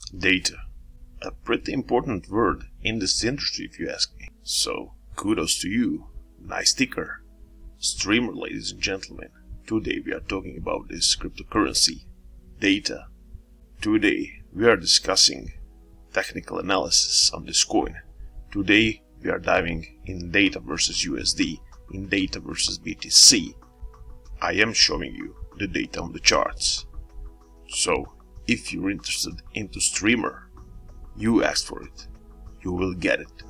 Data. A pretty important word in this industry if you ask me. So, kudos to you. Nice ticker. Streamr, ladies and gentlemen. Today we are talking about this cryptocurrency. Data. Today we are discussing technical analysis on this coin. Today we are diving in data versus USD, in data versus BTC. I am showing you the data on the charts. So, if you're interested into Streamr, you asked for it. You will get it.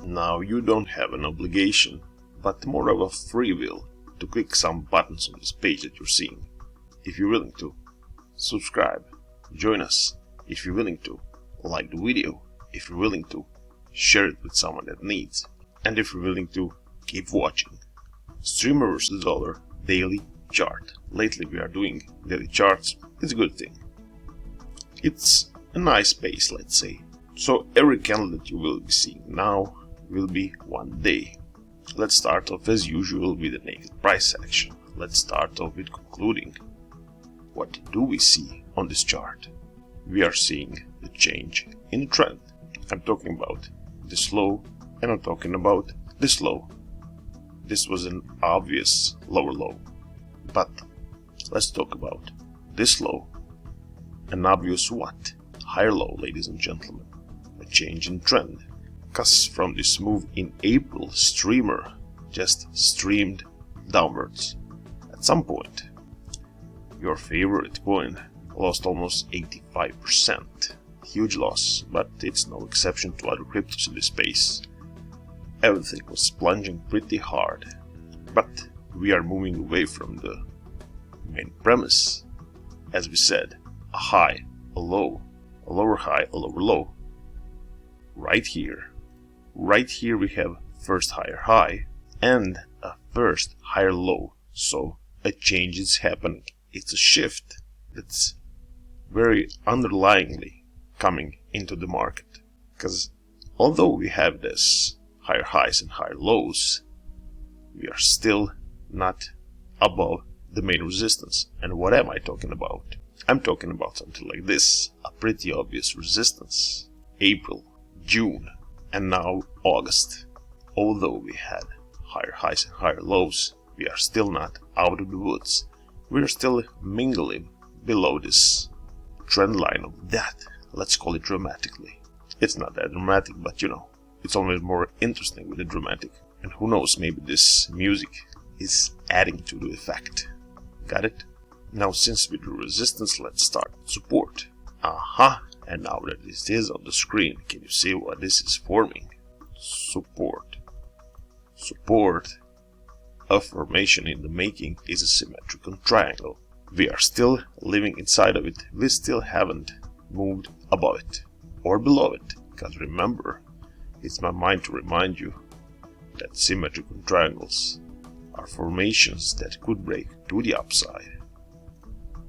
Now you don't have an obligation, but more of a free will to click some buttons on this page that you're seeing. If you're willing to, subscribe, join us. If you're willing to, like the video. If you're willing to, share it with someone that needs. And if you're willing to, keep watching. Streamr vs dollar daily chart. Lately we are doing daily charts. It's a good thing. It's a nice pace, let's say. So every candle that you will be seeing now will be one day. Let's start off as usual with the naked price action. Let's start off with concluding. What do we see on this chart? We are seeing the change in the trend. I'm talking about this low and I'm talking about this low. This was an obvious lower low. But let's talk about this low. An obvious what? Higher low, ladies and gentlemen. A change in trend. Because from this move in April, Streamr just streamed downwards. At some point, your favorite coin lost almost 85%. Huge loss, but it's no exception to other cryptos in this space. Everything was plunging pretty hard, but we are moving away from the main premise. As we said, a high, a low, a lower high, a lower low. Right here we have first higher high and a first higher low. So a change is happening. It's a shift that's very underlyingly coming into the market. Because although we have this higher highs and higher lows, we are still not above the main resistance. And what am I talking about? I'm talking about something like this, a pretty obvious resistance. April, June, and now August. Although we had higher highs and higher lows, we are still not out of the woods. We are still mingling below this trend line of that. Let's call it dramatically. It's not that dramatic, but you know, it's always more interesting with the dramatic. And who knows, maybe this music is adding to the effect. Got it? Now since we do resistance, let's start with support. Aha! And now that this is on the screen, can you see what this is forming? Support. Support. A formation in the making is a symmetrical triangle. We are still living inside of it. We still haven't moved above it or below it. Because remember, it's my mind to remind you that symmetrical triangles are formations that could break to the upside,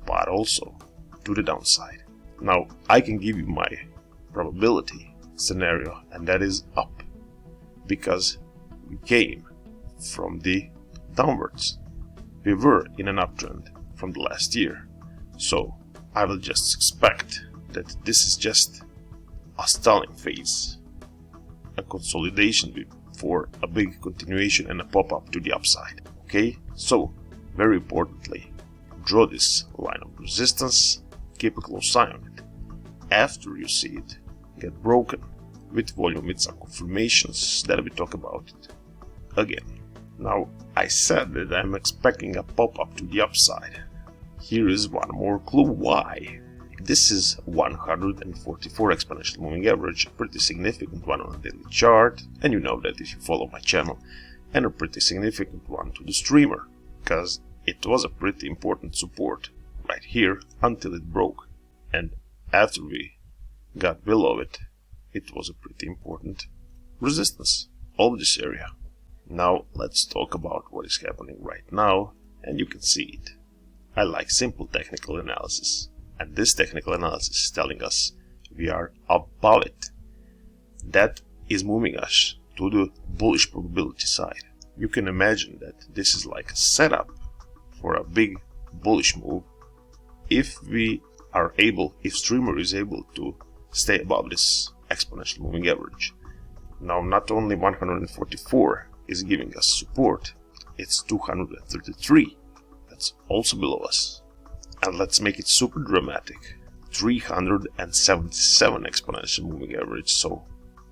but also to the downside. Now, I can give you my probability scenario, and that is up, because we came from the downwards. We were in an uptrend from the last year, so I will just expect that this is just a stalling phase, a consolidation before a big continuation and a pop-up to the upside. Okay, so very importantly, draw this line of resistance, keep a close eye on it. After you see it get broken with volume, with some confirmations, then we talk about it again. Now, I said that I'm expecting a pop-up to the upside. Here is one more clue why. This is 144 exponential moving average, a pretty significant one on a daily chart, and you know that if you follow my channel, and a pretty significant one to the Streamr, because it was a pretty important support right here until it broke, and after we got below it, it was a pretty important resistance of this area. Now let's talk about what is happening right now, and you can see it. I like simple technical analysis, and this technical analysis is telling us we are above it. That is moving us to the bullish probability side. You can imagine that this is like a setup for a big bullish move if Streamr is able to stay above this exponential moving average. Now, not only 144 is giving us support, it's 233 that's also below us. And let's make it super dramatic, 377 exponential moving average. So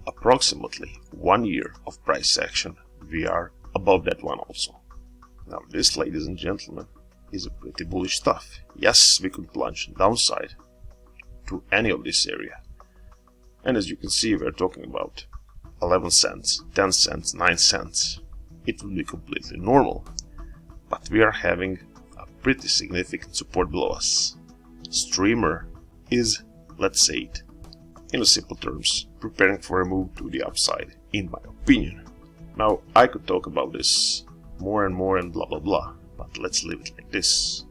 approximately 1 year of price action, we are above that one also. Now this, ladies and gentlemen, is a pretty bullish stuff. Yes, we could plunge downside to any of this area. And as you can see, we're talking about 11 cents, 10 cents, 9 cents. It would be completely normal. But we are having a pretty significant support below us. Streamr is, let's say it in simple terms, preparing for a move to the upside, in my opinion. Now, I could talk about this more and more and blah blah blah, but let's leave it like this.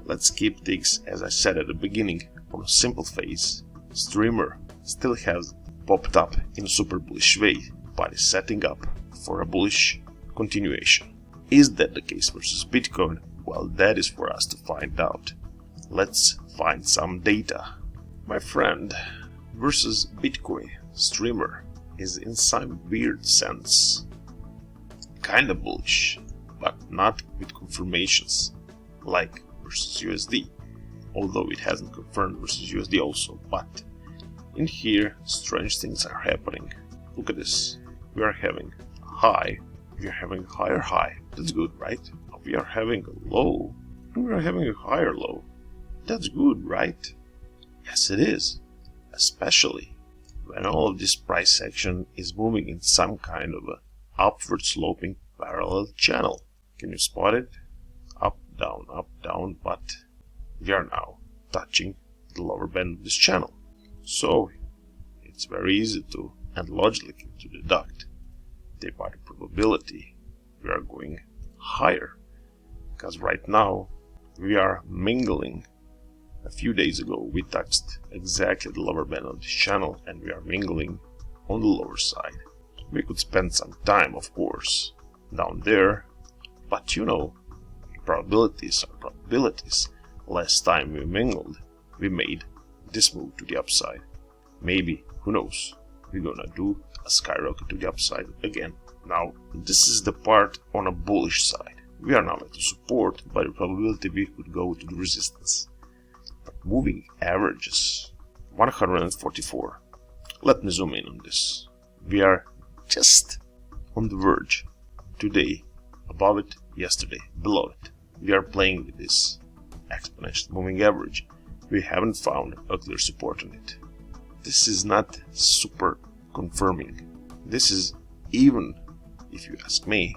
Let's keep things, as I said at the beginning, on a simple phase. Streamr still has popped up in a super bullish way, but is setting up for a bullish continuation. Is that the case versus Bitcoin? Well, that is for us to find out. Let's find some data. My friend, versus Bitcoin, Streamr is in some weird sense kinda bullish, but not with confirmations like versus USD, although it hasn't confirmed versus USD also. But in here, strange things are happening. Look at this. We are having a high, we are having a higher high. That's good, right? We are having a low, and we are having a higher low. That's good, right? Yes, it is. Especially when all of this price action is moving in some kind of a upward sloping parallel channel. Can you spot it? Up, down, but we are now touching the lower band of this channel. So it's very easy to and logically to deduct that by the probability we are going higher, because right now we are mingling. A few days ago we touched exactly the lower band of this channel, and we are mingling on the lower side. We could spend some time, of course, down there, but you know, probabilities are probabilities. Last time we mingled, we made this move to the upside. Maybe, who knows, we're gonna do a skyrocket to the upside again. Now, this is the part on a bullish side. We are now at the support, by the probability we could go to the resistance. But moving averages, 144. Let me zoom in on this. We are just on the verge. Today, above it, yesterday, below it. We are playing with this exponential moving average. We haven't found a clear support on it. This is not super confirming. This is, even if you ask me,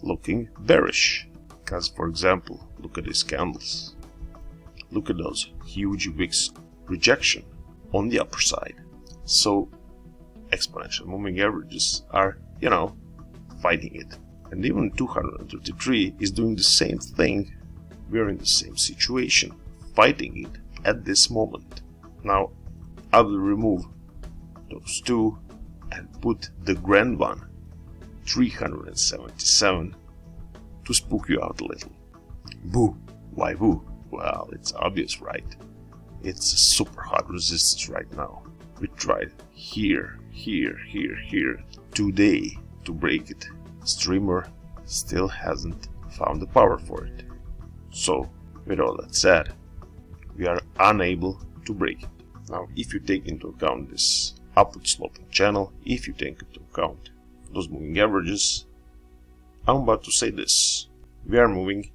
looking bearish. Because, for example, look at these candles. Look at those huge wicks rejection on the upper side. So exponential moving averages are, you know, fighting it. And even 233 is doing the same thing. We are in the same situation, fighting it at this moment. Now, I will remove those two and put the grand one, 377, to spook you out a little. Boo! Why boo? Well, it's obvious, right? It's a super hot resistance right now. We tried here, today to break it. Streamr still hasn't found the power for it. So, with all that said, we are unable to break it. Now, if you take into account this upward sloping channel, if you take into account those moving averages, I'm about to say this. We are moving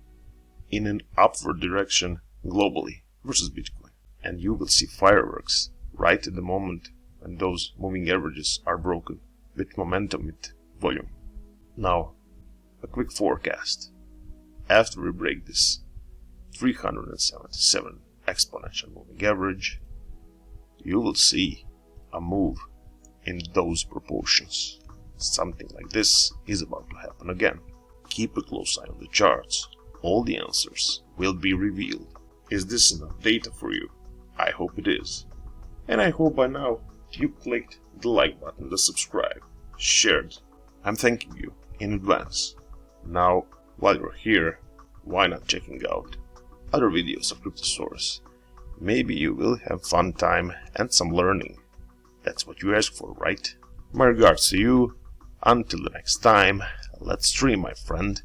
in an upward direction globally versus Bitcoin. And you will see fireworks right at the moment when those moving averages are broken with momentum, with volume. Now, a quick forecast. After we break this 377 exponential moving average, you will see a move in those proportions. Something like this is about to happen again. Keep a close eye on the charts. All the answers will be revealed. Is this enough data for you? I hope it is. And I hope by now you clicked the like button, the subscribe, shared. I'm thanking you in advance. Now, while you're here, why not checking out other videos of Cryptosaurus? Maybe you will have fun time and some learning. That's what you ask for, right? My regards to you. Until the next time, let's stream, my friend.